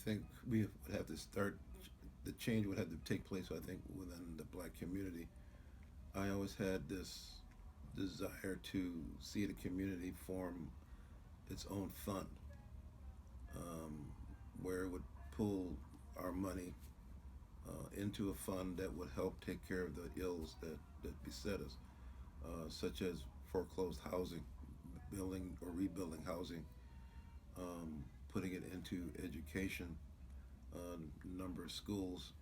think we would have to start. The change would have to take place, I think, within the black community. I always had this desire to see the community form its own fund, um, where it would pull our money into a fund that would help take care of the ills that beset us, such as foreclosed housing, building or rebuilding housing, putting it into education, a number of schools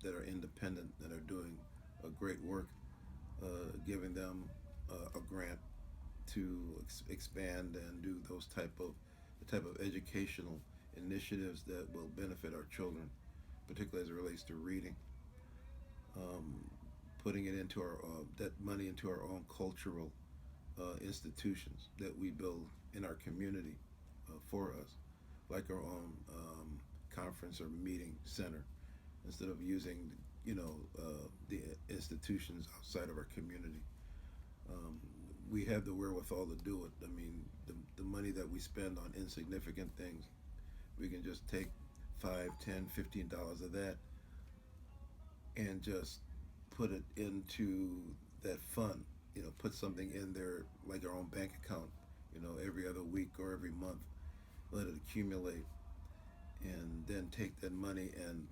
that are independent, that are doing a great work, giving them a grant to expand and do those the type of educational initiatives that will benefit our children, particularly as it relates to reading. Um, Putting it into our that money into our own cultural institutions that we build in our community for us, like our own conference or meeting center, instead of using the institutions outside of our community. Um, we have the wherewithal to do it. I mean, the money that we spend on insignificant things, we can just take five, $10, $15 of that and just put it into that fund. Put something in there like our own bank account. Every other week or every month, let it accumulate, and then take that money and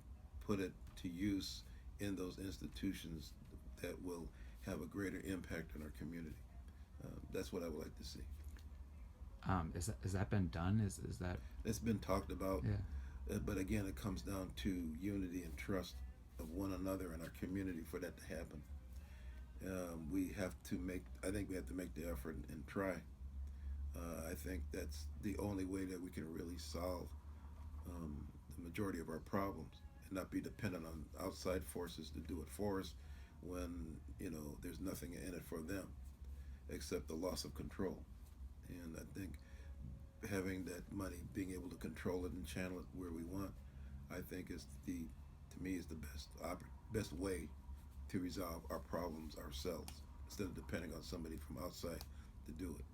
put it to use in those institutions that will have a greater impact on our community. That's what I would like to see. Is that been done? Is that It's been talked about, yeah? but again, it comes down to unity and trust of one another in our community for that to happen. We have to make. I think we have to make the effort and try. I think that's the only way that we can really solve um, the majority of our problems and not be dependent on outside forces to do it for us when there's nothing in it for them except the loss of control. And I think having that money, being able to control it and channel it where we want, I think is to me is the best way to resolve our problems ourselves instead of depending on somebody from outside to do it.